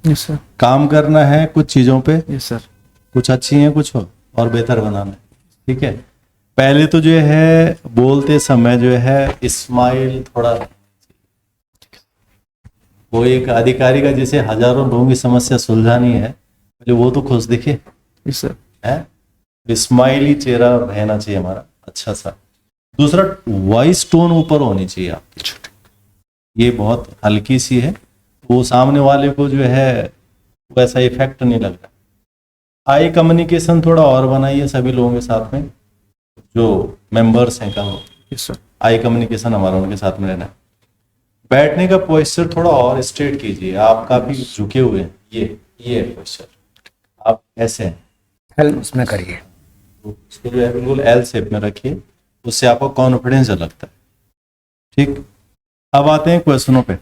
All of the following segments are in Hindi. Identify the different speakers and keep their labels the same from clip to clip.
Speaker 1: Yes sir.
Speaker 2: काम करना है कुछ चीज़ों पे,
Speaker 1: यस सर।
Speaker 2: कुछ अच्छी हैं कुछ और बेहतर बनाना है, ठीक है। पहले तो जो है बोलते समय जो है स्माइल थोड़ा, वो एक अधिकारी का जैसे हजारों लोगों की समस्या सुलझानी है, पहले वो तो खुश दिखे
Speaker 1: यस सर।
Speaker 2: है, स्माइली चेहरा रहना चाहिए हमारा अच्छा सा। दूसरा, वॉइस टोन ऊपर होनी चाहिए आपकी, ये बहुत हल्की सी है, वो सामने वाले को जो है वैसा इफेक्ट नहीं लग रहा। आई कम्युनिकेशन थोड़ा और बनाइए सभी लोगों के साथ में, जो मेंबर्स हैं कहो।
Speaker 1: Yes sir.
Speaker 2: आई कम्युनिकेशन हमारा उनके साथ में रहना है। बैठने का पोस्चर थोड़ा और स्ट्रेट कीजिए, आप काफी झुके हुए हैं, ये पोस्चर आप ऐसे हैं,
Speaker 1: हेल्प उसमें करिए,
Speaker 2: तो उसको जो है बिल्कुल एल शेप में रखिए, उससे आपको कॉन्फिडेंस झलकता है, ठीक। अब आते हैं क्वेश्चनों पे।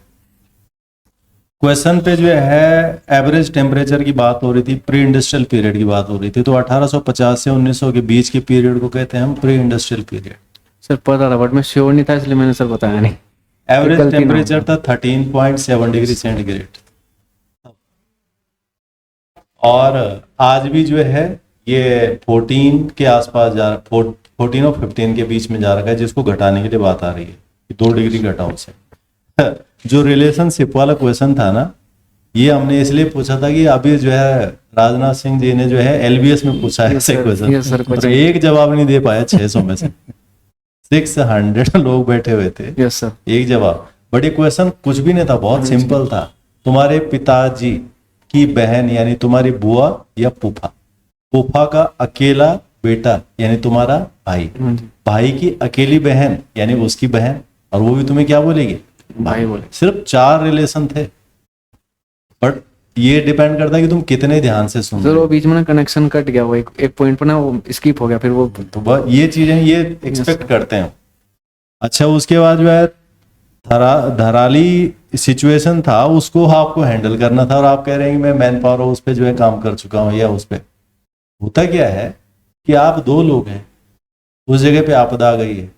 Speaker 2: क्वेश्चन पे जो है एवरेज टेम्परेचर की बात हो रही थी, प्री इंडस्ट्रियल पीरियड की बात हो रही थी, तो 1850 से 1900 के बीच के पीरियड को कहते हैं हम प्री इंडस्ट्रियल पीरियड।
Speaker 1: सर पता था बट मैं श्योर नहीं था इसलिए मैंने सर बताया नहीं।
Speaker 2: एवरेज
Speaker 1: गलती ना
Speaker 2: टेम्परेचर था 13.7 डिग्री सेंटीग्रेड, और आज भी जो है ये 14 के आसपास जा रहा, 14 और 15 के बीच में जा रखा है, जिसको घटाने के लिए बात आ रही है कि 2 डिग्री घटाओ से। जो रिलेशनशिप वाला क्वेश्चन था ना, ये हमने इसलिए पूछा था कि अभी जो है राजनाथ सिंह जी ने जो है एलबीएस में पूछा है ऐसे क्वेश्चन, और एक जवाब नहीं दे पाया 600 में से। 600 लोग बैठे हुए थे,
Speaker 1: यस सर।
Speaker 2: एक जवाब। बट ये क्वेश्चन कुछ भी नहीं था, बहुत सिंपल था। तुम्हारे पिताजी की बहन यानी तुम्हारी बुआ या फूफा, फूफा का अकेला बेटा यानी तुम्हारा भाई, भाई की अकेली बहन यानी उसकी बहन, और वो भी तुम्हें क्या बोलेगी,
Speaker 1: भाई बोले।
Speaker 2: सिर्फ 4 रिलेशन थे, बट ये डिपेंड करता है कि तुम कितने ध्यान से सुन
Speaker 1: सर
Speaker 2: रहे हो।
Speaker 1: वो बीच में ना कनेक्शन कट गया, वो एक पॉइंट पर ना वो स्किप हो गया, फिर वो
Speaker 2: तो ये चीजें ये एक्सपेक्ट करते हैं। अच्छा, उसके बाद जो है धराली सिचुएशन था, उसको आपको हैंडल करना था, और आप कह रहे हैं कि मैं मैन पावर उस पर जो है काम कर चुका हूँ, या उस पर। होता क्या है कि आप 2 लोग हैं, उस जगह पे आपदा आ गई है,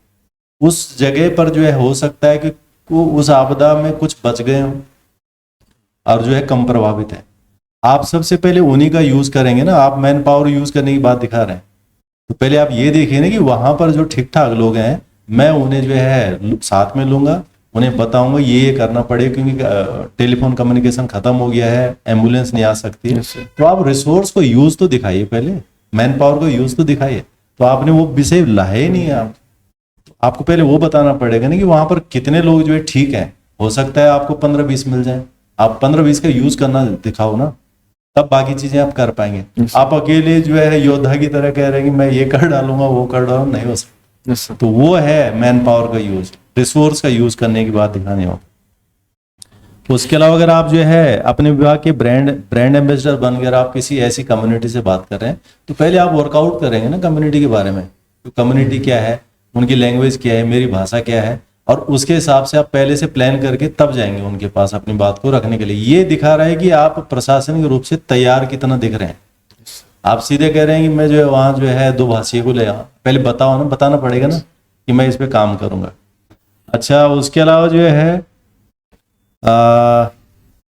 Speaker 2: उस जगह पर जो है हो सकता है कि वो उस आपदा में कुछ बच गए हों और जो है कम प्रभावित है। आप सबसे पहले उन्हीं का यूज करेंगे ना, आप मैन पावर यूज करने की बात दिखा रहे हैं, तो पहले आप ये देखिए ना कि वहां पर जो ठीक ठाक लोग हैं, मैं उन्हें जो है साथ में लूंगा, उन्हें बताऊंगा ये करना पड़ेगा, क्योंकि टेलीफोन कम्युनिकेशन खत्म हो गया है, एम्बुलेंस नहीं आ सकती है। तो आप रिसोर्स को यूज तो दिखाइए, पहले मैन पावर को यूज तो दिखाइए। तो आपने वो विषय लाए नहीं है, आपको पहले वो बताना पड़ेगा ना कि वहां पर कितने लोग जो है ठीक है। हो सकता है आपको 15-20 मिल जाए, आप 15-20 का यूज करना दिखाओ ना, तब बाकी चीजें आप कर पाएंगे। आप अकेले जो है योद्धा की तरह कह रहे हैं कि मैं ये कर डालूंगा वो कर डालूंगा, नहीं हो सकता। तो वो है मैन पावर का यूज, रिसोर्स का यूज करने की बात दिखानी हो। उसके अलावा अगर आप जो है अपने विभाग के ब्रांड एम्बेसडर बनकर आप किसी ऐसी कम्युनिटी से बात कर रहे हैं, तो पहले आप वर्कआउट करेंगे ना कम्युनिटी के बारे में, तो कम्युनिटी क्या है, उनकी लैंग्वेज क्या है, मेरी भाषा क्या है, और उसके हिसाब से आप पहले से प्लान करके तब जाएंगे उनके पास अपनी बात को रखने के लिए। ये दिखा रहा है कि आप प्रशासनिक रूप से तैयार कितना दिख रहे हैं। आप सीधे कह रहे हैं कि मैं जो है वहां जो है 2 भाषी को ले आऊं, पहले बताओ ना, बताना पड़ेगा ना कि मैं इस पे काम करूंगा। अच्छा, उसके अलावा जो है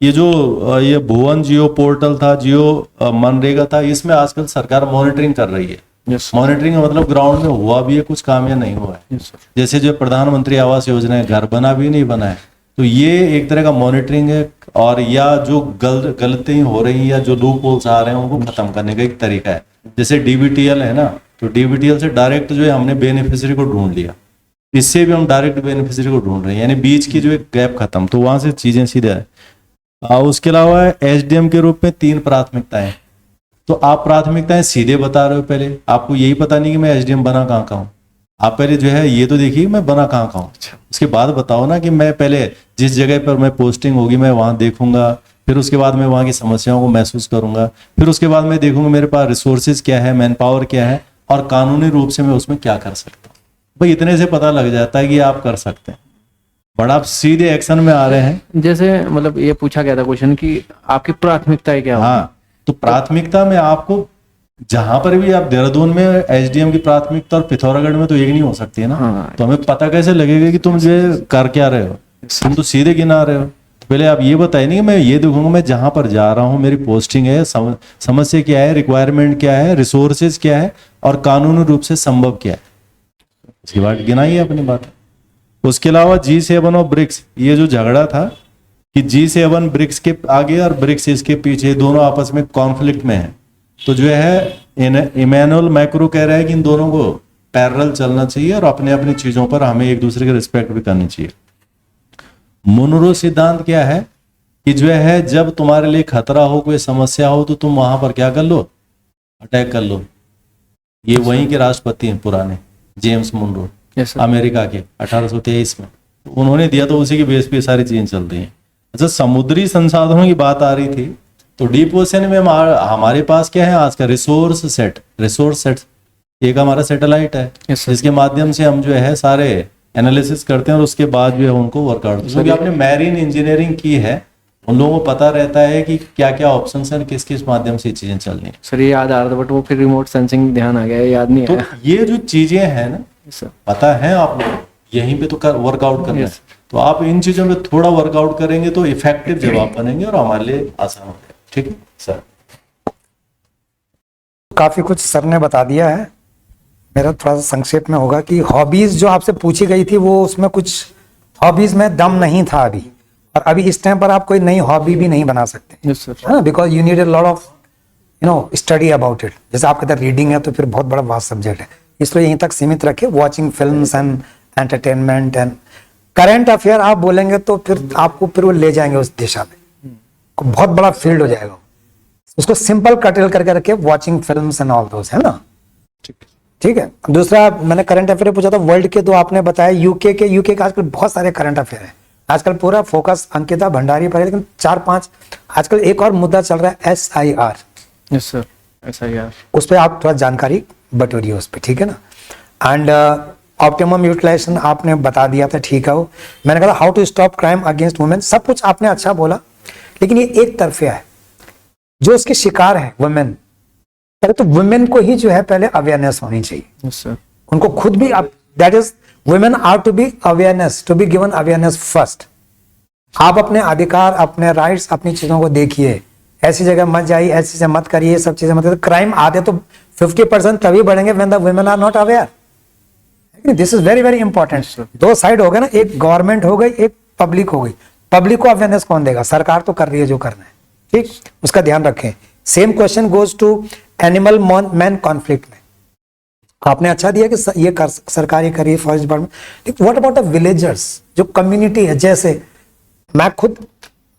Speaker 2: ये जो ये भुवन जियो पोर्टल था, जियो मनरेगा था, इसमें आजकल सरकार मॉनिटरिंग कर रही है। मॉनिटरिंग का मतलब ग्राउंड में हुआ भी है कुछ काम या नहीं हुआ है। जैसे जो प्रधानमंत्री आवास योजना है, घर बना भी नहीं बना है, तो ये एक तरह का मॉनिटरिंग है, और या जो गलती हो रही है या जो लूप होल्स आ रहे हैं उनको खत्म करने का एक तरीका है। जैसे डीबीटीएल है ना, तो डीबीटीएल से डायरेक्ट जो है हमने बेनिफिशियरी को ढूंढ लिया, इससे भी हम डायरेक्ट बेनिफिशियरी को ढूंढ रहे हैं, यानी बीच की जो एक गैप खत्म, तो वहां से चीजें सीधे है। उसके अलावा एसडीएम के रूप में 3 प्राथमिकताएं, तो आप प्राथमिकताएं सीधे बता रहे हो, पहले आपको यही पता नहीं कि मैं एसडीएम बना कहाँ का हूँ, आप पहले जो है ये तो देखिए मैं बना कहाँ का हूँ, उसके बाद बताओ ना कि मैं पहले जिस जगह पर मैं पोस्टिंग होगी मैं वहां देखूंगा, फिर उसके बाद मैं वहां की समस्याओं को महसूस करूंगा, फिर उसके बाद मैं देखूंगा मेरे पास रिसोर्सेज क्या है, मैन पावर क्या है, और कानूनी रूप से मैं उसमें क्या कर सकता हूँ। भाई इतने से पता लग जाता है कि आप कर सकते हैं, बट आप सीधे एक्शन में आ रहे हैं।
Speaker 1: जैसे मतलब ये पूछा गया था क्वेश्चन कि आपकी प्राथमिकताएं क्या होगी?
Speaker 2: हाँ, तो प्राथमिकता में आपको जहां पर भी आप देहरादून में एसडीएम की प्राथमिकता और पिथौरागढ़ में तो एक नहीं हो सकती है ना।
Speaker 1: हाँ।
Speaker 2: तो हमें पता कैसे लगेगा कि तुम जो कर क्या रहे हो, तुम तो सीधे गिना रहे हो। पहले आप ये बताइए नहीं कि मैं ये देखूंगा मैं जहां पर जा रहा हूं मेरी पोस्टिंग है, समस्या क्या है, रिक्वायरमेंट क्या है, रिसोर्सेज क्या है और कानूनी रूप से संभव क्या है, उसके बाद गिनाइए अपनी बात। उसके अलावा G7 और ब्रिक्स, ये जो झगड़ा था कि G7 ब्रिक्स के आगे और ब्रिक्स इसके पीछे, दोनों आपस में कॉन्फ्लिक्ट में है, तो जो है इमैनुअल मैक्रो कह रहा है कि इन दोनों को पैरेलल चलना चाहिए और अपने अपनी चीजों पर हमें एक दूसरे की रिस्पेक्ट भी करनी चाहिए। मोनरो सिद्धांत क्या है कि जो है जब तुम्हारे लिए खतरा हो, कोई समस्या हो, तो तुम वहां पर क्या कर लो, अटैक कर लो। ये वहीं के राष्ट्रपति हैं पुराने, James Monroe,
Speaker 1: yes sir.
Speaker 2: America के 1823 में, तो उन्होंने दिया, तो उसी के बेस पे सारी चीजें चल रही हैं। अच्छा, समुद्री संसाधनों की बात आ रही थी, तो डीप ओशन में हमारे पास क्या है आज का रिसोर्स सेट, एक हमारा सैटेलाइट है
Speaker 1: Yes, sir.
Speaker 2: जिसके माध्यम से हम जो है सारे एनालिसिस करते हैं और उसके बाद जो है उनको वर्कआउट, क्योंकि आपने मैरीन इंजीनियरिंग की है, उन लोगों को पता रहता है कि क्या क्या ऑप्शन है, किस किस माध्यम से चीजें चलनी है।
Speaker 1: सर ये याद आ रहा था बट वो फिर रिमोट सेंसिंग ध्यान आ गया, याद नहीं
Speaker 2: तो
Speaker 1: आया।
Speaker 2: ये जो चीजें हैं ना,
Speaker 1: सर
Speaker 2: पता है आप लोग, यहीं पे तो वर्कआउट करना है।
Speaker 1: Yes.
Speaker 2: तो आप इन चीजों पे थोड़ा वर्कआउट करेंगे तो इफेक्टिव जवाब बनेंगे और हमारे लिए आसान हो जाएगा। ठीक है सर।
Speaker 3: काफी कुछ सर ने बता दिया है, मेरा थोड़ा सा संक्षेप में होगा कि हॉबीज जो आपसे पूछी गई थी वो उसमें कुछ हॉबीज में दम नहीं था अभी, और अभी इस टाइम पर आप कोई नई हॉबी भी नहीं बना सकते,
Speaker 1: यस सर।
Speaker 3: है ना, because you need a lot of study about it. जैसे आपके अंदर रीडिंग है तो फिर बहुत बड़ा वास्ट सब्जेक्ट है, इसलिए यहीं तक सीमित रखे। Watching films and entertainment and current affair आप बोलेंगे तो फिर आपको फिर वो ले जाएंगे उस दिशा में, बहुत बड़ा फील्ड हो जाएगा। उसको सिंपल कटल करके रखे, वॉचिंग फिल्म्स एंड ऑल दोस, है ना। ठीक है। दूसरा मैंने करंट अफेयर पूछा था वर्ल्ड के, तो आपने बताया यूके के आजकल बहुत सारे करंट अफेयर है। आजकल पूरा फोकस अंकिता भंडारी पर है, लेकिन 4-5 आजकल एक और मुद्दा चल रहा है SIR।
Speaker 1: यस सर, SIR
Speaker 3: उस पर आप थोड़ा जानकारी बटोरिए उस पर, ठीक है ना। एंड ऑप्टिमम यूटिलाइजेशन आपने बता दिया था, ठीक है। वो मैंने कहा how to stop crime against women, सब कुछ आपने अच्छा बोला, लेकिन ये एक तरफा है। जो उसके शिकार है वुमेन, पहले तो वुमेन को ही जो है पहले अवेयरनेस होनी चाहिए।
Speaker 1: Yes sir.
Speaker 3: उनको खुद भी, that is women are to be awareness, to be given awareness first. आप अपने अधिकार, अपने राइट्स, अपनी चीजों को देखिए, ऐसी जगह मत जाइए, ऐसी चीजें मत करिए, सब चीजें मत करिए। क्राइम आते तो 50% तभी बढ़ेंगे when the women are not aware. This is very very important. दो साइड हो गए ना, एक गवर्नमेंट हो गई, एक पब्लिक हो गई। पब्लिक को अवेयरनेस कौन देगा? सरकार तो कर रही है जो करना है, ठीक, उसका ध्यान रखें। Same question goes to animal man conflict में। आपने अच्छा दिया कि ये सरकारी करिए, forest department. What about the villagers, जो कम्युनिटी है, जैसे मैं खुद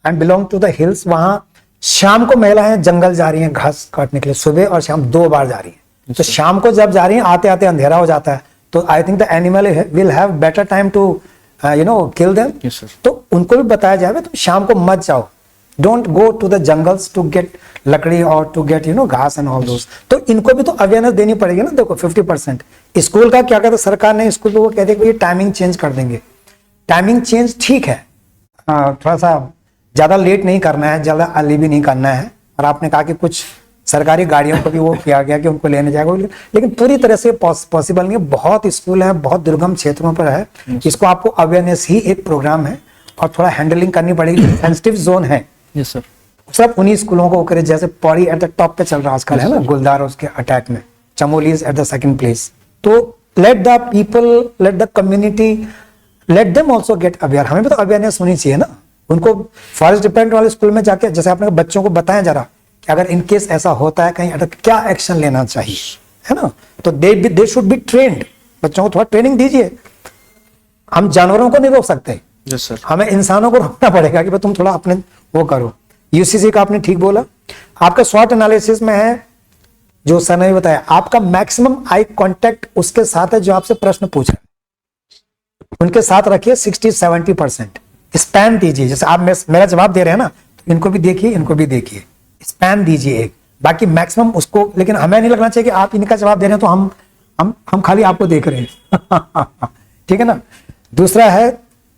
Speaker 3: I belong to the hills, वहां शाम को महिलाएं जंगल जा रही हैं घास काटने के लिए, सुबह और शाम 2 बार जा रही हैं। तो शाम को जब जा रही हैं, आते आते अंधेरा हो जाता है, तो I think the animal will have better time to kill them. तो उनको भी बताया जाए तुम शाम को मत जाओ, don't go to the jungles to get lakdi और to get ghas and all those. तो इनको भी तो अवेयरनेस देनी पड़ेगी ना। देखो 50% स्कूल का क्या कहते सरकार ने, स्कूल को वो कहते हैं कि टाइमिंग चेंज कर देंगे। टाइमिंग चेंज ठीक है, थोड़ा सा ज्यादा लेट नहीं करना है, ज्यादा अर्ली भी नहीं करना है। और आपने कहा कि कुछ सरकारी गाड़ियों को भी वो किया गया कि उनको लेने जाएगा, लेकिन पूरी तरह से पॉसिबल नहीं है। बहुत स्कूल है, बहुत दुर्गम क्षेत्रों पर है, इसको आपको अवेयरनेस ही एक प्रोग्राम है और थोड़ा हैंडलिंग करनी पड़ेगी। सेंसिटिव जोन है।
Speaker 1: Yes sir.
Speaker 3: सब उन्हीं स्कूलों को करे, जैसे पौड़ी एट द टॉप पे चल रहा है आजकल, है ना, गुलदार उसके अटैक में, Chamoli is at the second place. तो let the people, let the community, let them also get aware. हमें भी तो अवेयरनेस होनी चाहिए ना। उनको फॉरेस्ट डिपार्टमेंट वाले स्कूल में जाके, जैसे आपने बच्चों को बताया जरा कि अगर इन केस ऐसा होता है कहीं, क्या एक्शन लेना चाहिए, है ना। तो दे शुड बी ट्रेन्ड। बच्चों को थोड़ा ट्रेनिंग दीजिए। हम जानवरों को नहीं रोक सकते,
Speaker 1: यस सर।
Speaker 3: हमें इंसानों को रोकना पड़ेगा कि भाई तुम थोड़ा अपने वो करो। यूसीसी का आपने ठीक बोला। आपका स्वॉट एनालिसिस में है, जो सर ने बताया, आपका मैक्सिमम आई कांटेक्ट उसके साथ है जो आपसे प्रश्न पूछ रहे हैं, उनके साथ रखिए 60-70%। स्पैन दीजिए, जैसे आप मेरा जवाब दे रहे हैं ना, तो इनको भी देखिए, इनको भी देखिए, स्पैन दीजिए एक। बाकी मैक्सिमम उसको, लेकिन हमें नहीं लगना चाहिए कि आप इनका जवाब दे रहे हैं तो हम खाली आपको देख रहे हैं। ठीक है ना। दूसरा है,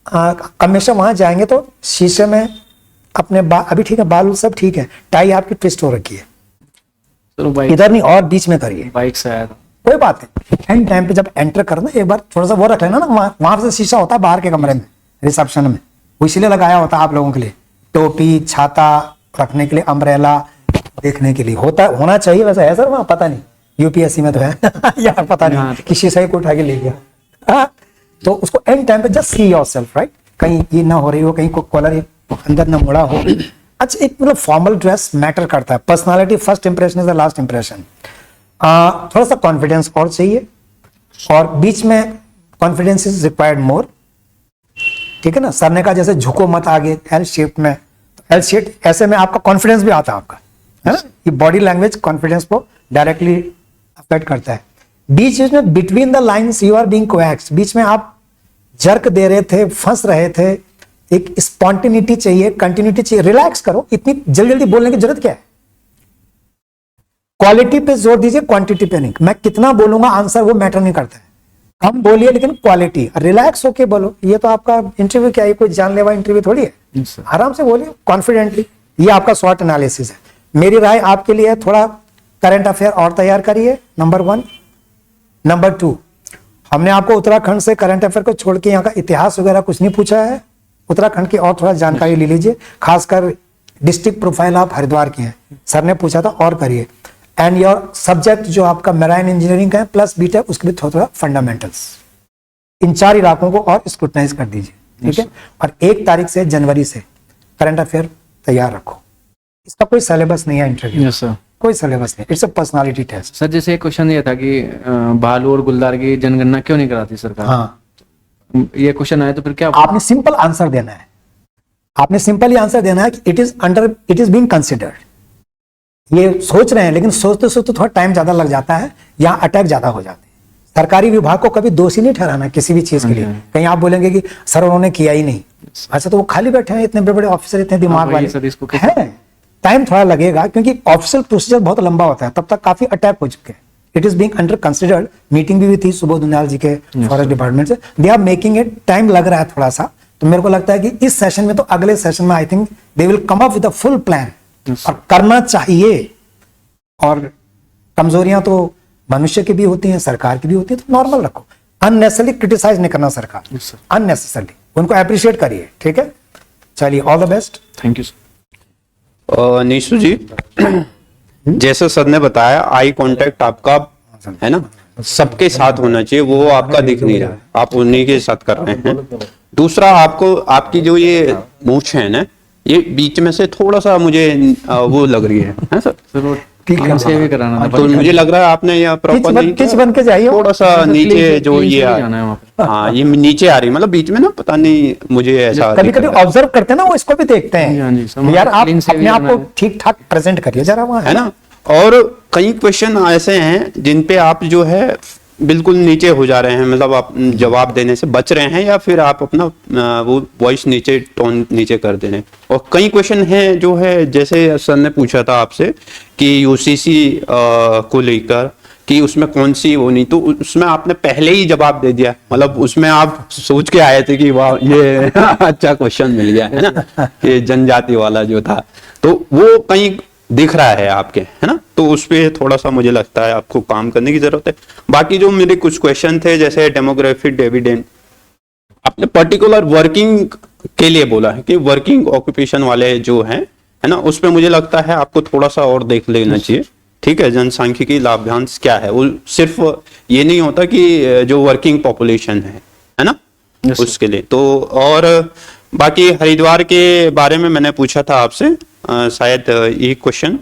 Speaker 3: हमेशा वहां जाएंगे तो शीशे में अपने अभी ठीक है, बाल सब ठीक है, टाई आपकी ट्विस्ट हो रखी है, इधर नहीं और बीच में करिए।
Speaker 1: बाइक से आया था,
Speaker 3: कोई बात नहीं। एंड टाइम पे जब एंटर करना, एक बार थोड़ा सा वो रख लेना ना, वहां से शीशा होता है बाहर के कमरे में, रिसेप्शन में, वो इसलिए लगाया होता है आप लोगों के लिए टोपी, छाता रखने के लिए, अम्ब्रेला देखने के लिए होना चाहिए। वैसे है सर वहाँ, पता नहीं, यूपीएससी में तो है यार पता नहीं, किसी सही को उठा के ले गया। हाँ, तो उसको एंड टाइम पे जस्ट सी योरसेल्फ, राइट, कहीं ये ना हो रही हो, कहीं को कॉलर अंदर ना मुड़ा हो। अच्छा, एक मतलब फॉर्मल ड्रेस मैटर करता है। Personality first impression is the last impression. थोड़ा सा कॉन्फिडेंस और चाहिए, और बीच में कॉन्फिडेंस इज रिक्वायर्ड मोर, ठीक है ना। सर ने कहा जैसे झुको मत आगे एल शेप में, एल शेप ऐसे में आपका कॉन्फिडेंस भी आता है आपका, है ना। ये बॉडी लैंग्वेज कॉन्फिडेंस को डायरेक्टली अफेक्ट करता है। बीच में between the lines you are being coaxed, बीच में आप जर्क दे रहे थे, फंस रहे थे। एक स्पॉन्टेनिटी चाहिए, कंटिन्यूटी चाहिए। रिलैक्स करो, इतनी जल्दी जल्दी बोलने की जरूरत क्या है। क्वालिटी पे जोर दीजिए, क्वांटिटी पे नहीं। मैं कितना बोलूंगा आंसर वो मैटर नहीं करता है, कम बोलिए लेकिन क्वालिटी, रिलैक्स होके बोलो। ये तो आपका इंटरव्यू क्या है, कोई जानलेवा इंटरव्यू थोड़ी है। आराम से बोलिए, कॉन्फिडेंटली। ये आपका स्वॉट एनालिसिस है। मेरी राय आपके लिए थोड़ा करंट अफेयर और तैयार करिए, नंबर 1। नंबर 2, हमने आपको उत्तराखंड से करंट अफेयर को छोड़ के यहाँ का इतिहास वगैरह कुछ नहीं पूछा है। उत्तराखंड की और थोड़ा जानकारी ले लीजिए, खासकर डिस्ट्रिक्ट प्रोफाइल आप हरिद्वार की है, सर ने पूछा था, और करिए। एंड योर सब्जेक्ट जो आपका मैराइन इंजीनियरिंग का है प्लस बीटेक, उसके भी थोड़ा फंडामेंटल्स, इन 4 इलाकों को और स्क्रूटनाइज कर दीजिए, ठीक है। और 1 तारीख से, जनवरी से करंट अफेयर तैयार रखो। इसका कोई सिलेबस नहीं है इंटरव्यू,
Speaker 1: यस सर,
Speaker 3: कोई सिलेबस नहीं, it's a personality test.
Speaker 1: Sir जैसे एक क्वेश्चन ये था कि भालू और गुलदार की जनगणना क्यों नहीं कराती सरकार?
Speaker 3: हाँ,
Speaker 1: ये क्वेश्चन आया तो फिर क्या?
Speaker 3: आपने सिंपल आंसर देना है। आपने सिंपल आंसर देना है कि इट इज बीइंग कंसिडर्ड। ये सोच रहे हैं, लेकिन सोचते सोचते थोड़ा टाइम ज्यादा लग जाता है, यहाँ अटैक ज्यादा हो जाते हैं। सरकारी विभाग को कभी दोषी नहीं ठहराना किसी भी चीज के लिए। कहीं आप बोलेंगे कि सर उन्होंने किया ही नहीं, अच्छा तो वो खाली बैठे हैं, इतने बड़े बड़े ऑफिसर, इतने दिमाग वाले हैं। टाइम थोड़ा लगेगा क्योंकि ऑफिशियल प्रोसीजर बहुत लंबा होता है, तब तक काफी अटैक हो चुके हैं। It is being under considered. Meeting भी हुई थी सुबोध दुनियाल जी के फॉरेस्ट डिपार्टमेंट से, they are making it. Time लग रहा है थोड़ा सा, तो मेरे को लगता है कि इस सेशन में तो अगले सेशन में I think they will come up with a full plan, और करना चाहिए। और कमजोरियां तो मनुष्य की भी होती हैं, सरकार की भी होती है, तो नॉर्मल रखो। अननेसेसरली क्रिटिसाइज नहीं करना सरकार, अननेसेसरली उनको अप्रिशिएट करिए, ठीक है। चलिए, all the best,
Speaker 1: thank you sir.
Speaker 4: Nishu ji, जैसे सर ने बताया, आई कांटेक्ट आपका है ना सबके साथ होना चाहिए, वो आपका दिख नहीं रहा, आप उन्हीं के साथ कर रहे हैं। दूसरा, आपको आपकी जो ये मूंछ है ना, ये बीच में से थोड़ा सा मुझे वो लग रही है सर,
Speaker 1: क्लीन शेव भी कराना था,
Speaker 4: तो मुझे लग रहा है आपने यहाँ प्रॉपर नहीं
Speaker 3: किच बन के जाइए,
Speaker 4: थोड़ा सा नीचे जो ये
Speaker 1: जाना है वहाँ पे।
Speaker 4: हाँ, ये नीचे आ रही, मतलब बीच में ना, पता नहीं मुझे ऐसा
Speaker 3: कभी कभी ऑब्जर्व करते हैं ना, वो इसको भी देखते
Speaker 1: हाँ जी,
Speaker 3: हैं। यार आप
Speaker 1: clean shave
Speaker 3: अपने आप
Speaker 1: करना
Speaker 3: को
Speaker 1: है।
Speaker 3: ठीक ठाक प्रेजेंट करिए जरा वहाँ,
Speaker 4: है ना। और कई क्वेश्चन ऐसे हैं जिन पे आप जो है बिल्कुल नीचे हो जा रहे हैं, मतलब आप जवाब देने से बच रहे हैं, या फिर आप अपना वो वॉइस नीचे, टोन नीचे कर दे रहे हैं। और कई क्वेश्चन हैं जो है, जैसे सर ने पूछा था आपसे कि यूसीसी को लेकर कि उसमें कौन सी वो नहीं, तो उसमें आपने पहले ही जवाब दे दिया, मतलब उसमें आप सोच के आए थे कि वाह ये अच्छा क्वेश्चन मिल गया, है ना। ये जनजाति वाला जो था, तो वो कहीं दिख रहा है आपके, है ना, तो उस पे थोड़ा सा मुझे लगता है आपको काम करने की जरूरत है। बाकी जो मेरे कुछ क्वेश्चन थे, जैसे डेमोग्राफिक डिविडेंड, आपने पर्टिकुलर वर्किंग के लिए बोला है कि वर्किंग ऑक्यूपेशन वाले जो हैं, है ना, उस पे मुझे लगता है आपको थोड़ा सा और देख लेना चाहिए, ठीक है। जनसांख्यिकी लाभांश क्या है, वो सिर्फ ये नहीं होता कि जो वर्किंग पॉपुलेशन है ना, उसके लिए तो। और बाकी हरिद्वार के बारे में मैंने पूछा था आपसे, शायद ये क्वेश्चन,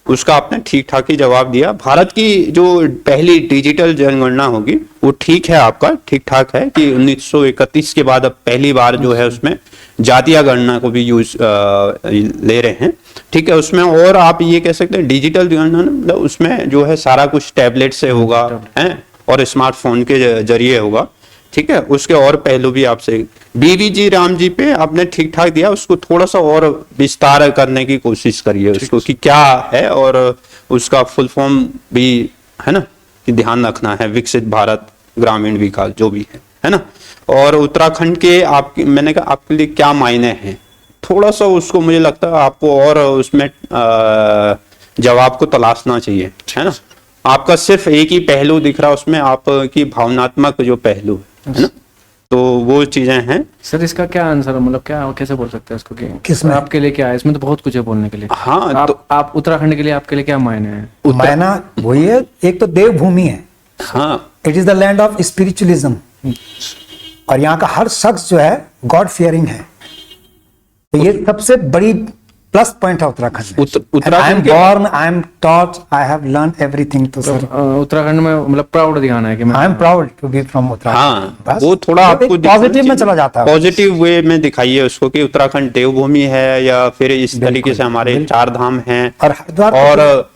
Speaker 4: उसका आपने ठीक ठाक ही जवाब दिया। भारत की जो पहली डिजिटल जनगणना होगी वो ठीक है, आपका ठीक ठाक है कि 1931 के बाद अब पहली बार जो है उसमें जातीय गणना को भी यूज ले रहे हैं, ठीक है। उसमें और आप ये कह सकते हैं डिजिटल गणना, मतलब उसमें जो है सारा कुछ टैबलेट से होगा, है, और स्मार्टफोन के जरिए होगा, ठीक है। उसके और पहलू भी आपसे बीवीजी राम जी पे आपने ठीक ठाक दिया, उसको थोड़ा सा और विस्तार करने की कोशिश करिए उसको कि क्या है, और उसका फुल फॉर्म भी, है ना, कि ध्यान रखना है, विकसित भारत ग्रामीण विकास जो भी है ना। और उत्तराखंड के आपकी, मैंने कहा आपके लिए क्या मायने हैं, थोड़ा सा उसको मुझे लगता है आपको और उसमें जवाब को तलाशना चाहिए, है ना। आपका सिर्फ एक ही पहलू दिख रहा है उसमें, आपकी भावनात्मक जो पहलू है ना, तो वो चीजें हैं।
Speaker 1: सर इसका क्या आंसर मतलब क्या कैसे बोल सकते हैं इसको कि
Speaker 3: किसमें?
Speaker 1: आपके लिए क्या है? इसमें तो बहुत कुछ है बोलने के लिए।
Speaker 4: हाँ, तो
Speaker 1: आप उत्तराखंड के लिए आपके लिए क्या मायने हैं?
Speaker 3: मायना वही है, एक तो देवभूमि है,
Speaker 4: हाँ
Speaker 3: it is the land of spiritualism, और यहाँ का हर शख्स जो है गॉड फियरिंग है। तो ये सबसे बड़ी प्लस पॉइंट है उत्तराखंड में। आई एम
Speaker 4: उत्तराखंड के
Speaker 3: born, I am taught, I have learn everything. तो सर
Speaker 1: उत्तराखंड में मतलब प्राउड दिखाना है कि मैं
Speaker 3: I am proud to be from Uttarakhand.
Speaker 4: हाँ,
Speaker 3: बस
Speaker 4: वो थोड़ा आपको
Speaker 3: पॉजिटिव में चला जाता है।
Speaker 4: पॉजिटिव वे में दिखाइए उसको कि उत्तराखंड देवभूमि है, या फिर इस तरीके से हमारे चार धाम हैं,
Speaker 3: और हरिद्वार
Speaker 4: और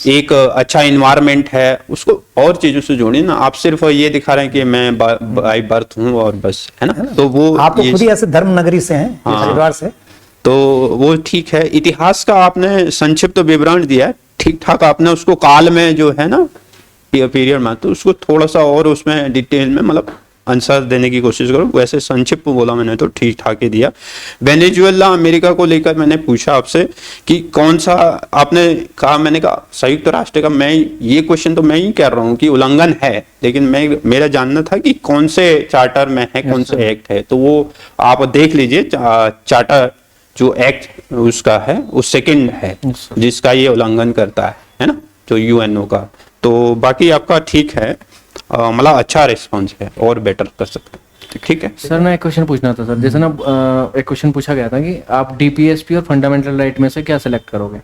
Speaker 4: एक अच्छा इन्वायरमेंट है, उसको और चीजों से जोड़िए ना। आप सिर्फ ये दिखा रहे हैं कि मैं बाई बर्थ हूँ और बस, है ना? तो वो
Speaker 3: आप तो खुद ही ऐसे धर्म नगरी से हैं,
Speaker 4: हाँ।
Speaker 3: हरिद्वार से।
Speaker 4: तो वो ठीक है। इतिहास का आपने संक्षिप्त विवरण दिया है, ठीक ठाक। आपने उसको काल में जो है ना पीरियड में, तो उसको थोड़ा सा और उसमें डिटेल में मतलब आंसर देने की कोशिश करो। वैसे संक्षिप्त बोला मैंने तो ठीक ठाक ही दिया। वेनेजुएला अमेरिका को लेकर मैंने पूछा आपसे कि कौन सा, आपने कहा, मैंने कहा संयुक्त राष्ट्र का, मैं ये क्वेश्चन तो मैं ही कह रहा हूँ कि उल्लंघन है, लेकिन मेरा जानना था कि कौन से चार्टर में है, कौन से एक्ट है। तो वो आप देख लीजिए, चार्टर जो एक्ट उसका है वो सेकंड है जिसका ये उल्लंघन करता है ना, जो यूएनओ का। तो बाकी आपका ठीक है, मतलब अच्छा रिस्पॉन्स है, और बेटर कर सकते हैं। ठीक है
Speaker 1: सर, मैं एक क्वेश्चन पूछना था सर। जैसे ना एक क्वेश्चन पूछा गया था कि आप डीपीएसपी और फंडामेंटल राइट में से क्या सिलेक्ट करोगे?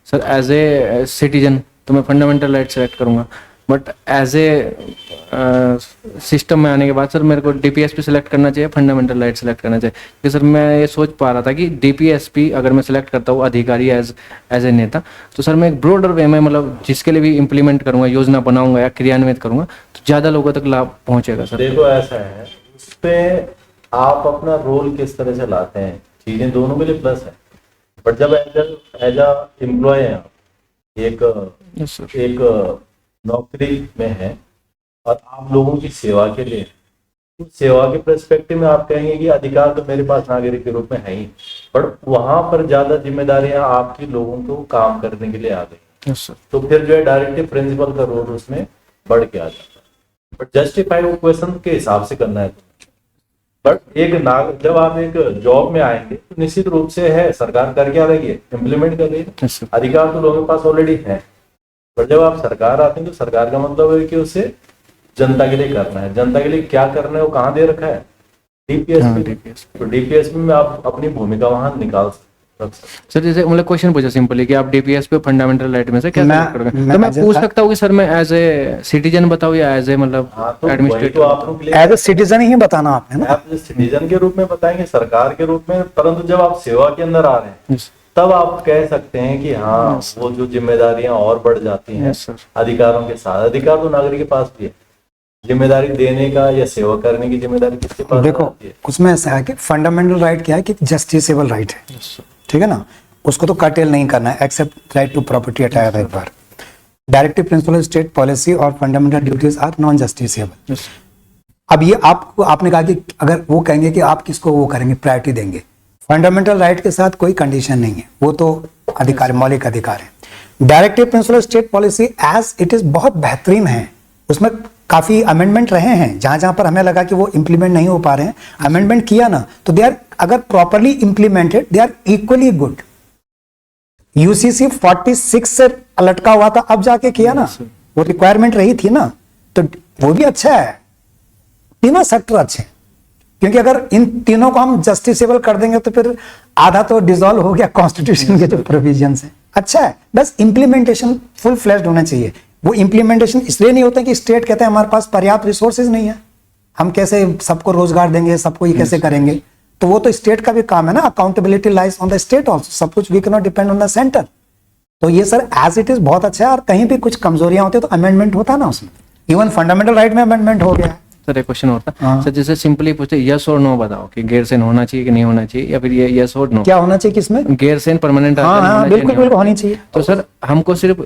Speaker 1: सर एज ए सिटीजन तो मैं फंडामेंटल राइट सेलेक्ट करूंगा, बट एज ए सिस्टम में आने के बाद सर मेरे को डीपीएसपी सेलेक्ट करना चाहिए, फंडामेंटल राइट सेलेक्ट करना चाहिए? क्योंकि सर मैं ये सोच पा रहा था कि डीपीएसपी अगर मैं सेलेक्ट करता हूँ अधिकारी एज ए नेता, तो सर मैं एक ब्रॉडर वे में मतलब जिसके लिए भी इम्प्लीमेंट करूंगा, योजना बनाऊंगा या क्रियान्वित करूंगा, तो ज़्यादा लोगों तक लाभ पहुंचेगा सर।
Speaker 2: देखो ऐसा है, उस पे आप अपना रोल किस तरह से लाते हैं, चीजें दोनों के लिए प्लस है। बट जब एज अ एम्प्लॉय है,
Speaker 1: यस सर।
Speaker 2: एक नौकरी में है और आप लोगों की सेवा के लिए, तो सेवा के पर्सपेक्टिव में आप कहेंगे कि अधिकार तो मेरे पास नागरिक के रूप में है ही, पर वहां पर ज्यादा जिम्मेदारियां आपकी लोगों को काम करने के लिए आ गई।
Speaker 1: Yes sir.
Speaker 2: तो फिर जो है डायरेक्टिव प्रिंसिपल का रोल उसमें बढ़ के आ जाता है। बट जस्टिफाई वो क्वेश्चन के हिसाब से करना है। बट जब आप एक जॉब में आएंगे तो निश्चित रूप से है सरकार कर क्या रही है, इम्प्लीमेंट कर रही है।
Speaker 1: Yes sir.
Speaker 2: अधिकार तो लोगों के पास ऑलरेडी है, पर जब आप सरकार आते हैं तो सरकार का मतलब है कि उसे जनता के लिए करना है। जनता के लिए क्या करना है वो कहाँ दे रखा है, डीपीएसपी। तो डीपीएसपी में आप अपनी भूमिका वहां निकाल सकते।
Speaker 1: सर जैसे मतलब क्वेश्चन पूछा सिंपली कि आप डीपीएसपी और फंडामेंटल राइट में से क्या select करोगे? तो मैं पूछ सकता हूँ कि सर मैं एज ए सिटीजन बताऊँ या एज ए मतलब
Speaker 2: तो वही तो आप लोग
Speaker 3: एज ए सिटीजन ही बताना आपने ना।
Speaker 2: आप सिटीजन के रूप में बताएंगे, सरकार के रूप में, परंतु जब आप सेवा के अंदर आ रहे हैं तब आप कह सकते हैं कि हाँ वो जो जिम्मेदारियां और बढ़ जाती हैं अधिकारों के साथ। अधिकार तो नागरिक के पास भी है, जिम्मेदारी देने का या सेवा करने की जिम्मेदारी किसके पास
Speaker 3: देखो
Speaker 2: आती है?
Speaker 3: उसमें ऐसा है कि फंडामेंटल राइट क्या है कि जस्टिसेबल राइट है, ठीक है ना, उसको तो कर्टेल नहीं करना है, एक्सेप्ट राइट टू प्रॉपर्टी अटायर एक बार। डायरेक्टिव प्रिंसिपल स्टेट पॉलिसी और fundamental duties are non justiciable. अब ये आपने कहा कि अगर वो कहेंगे कि आप किसको वो करेंगे, प्रायोरिटी देंगे, फंडामेंटल राइट के साथ कोई कंडीशन नहीं है, वो तो अधिकार, मौलिक अधिकार है। Directive principle state policy as it is बहुत बेहतरीन है, उसमें काफी अमेंडमेंट रहे हैं, जहां पर हमें लगा कि वो इंप्लीमेंट नहीं हो पा रहे हैं, अमेंडमेंट किया ना, तो दे आर, अगर properly implemented they are equally good. UCC 46 से लटका हुआ था, अब जाके किया ना, वो रिक्वायरमेंट रही थी ना, तो वो भी अच्छा है। तीनों सेक्टर अच्छे हैं, क्योंकि अगर इन तीनों को हम जस्टिसेबल कर देंगे तो फिर आधा तो डिसॉल्व हो गया कॉन्स्टिट्यूशन के जो प्रोविजन है। अच्छा है, बस इंप्लीमेंटेशन फुल फ्लैश्ड होना चाहिए। वो इंप्लीमेंटेशन इसलिए नहीं होता कि स्टेट कहते हैं हमारे पास पर्याप्त रिसोर्सेज नहीं है, हम कैसे सबको रोजगार देंगे, सबको ये कैसे करेंगे, तो वो तो स्टेट का भी काम है ना। Accountability lies on the state also, सब कुछ we can not depend on the centre. तो ये सर एज इट इज बहुत अच्छा है, और कहीं भी कुछ कमजोरियां होती है तो अमेंडमेंट होता है ना उसमें। इवन फंडामेंटल राइट में अमेंडमेंट हो गया है।
Speaker 1: सर एक क्वेश्चन होता है सर, जैसे सिंपली पूछते यस और नो बताओ कि गैरसैन होना चाहिए कि नहीं होना चाहिए, या फिर ये यस और नो
Speaker 3: क्या होना चाहिए किसमें?
Speaker 1: गैरसैन परमानेंट
Speaker 3: हाँ बिल्कुल बिल्कुल होनी चाहिए।
Speaker 1: तो सर हमको सिर्फ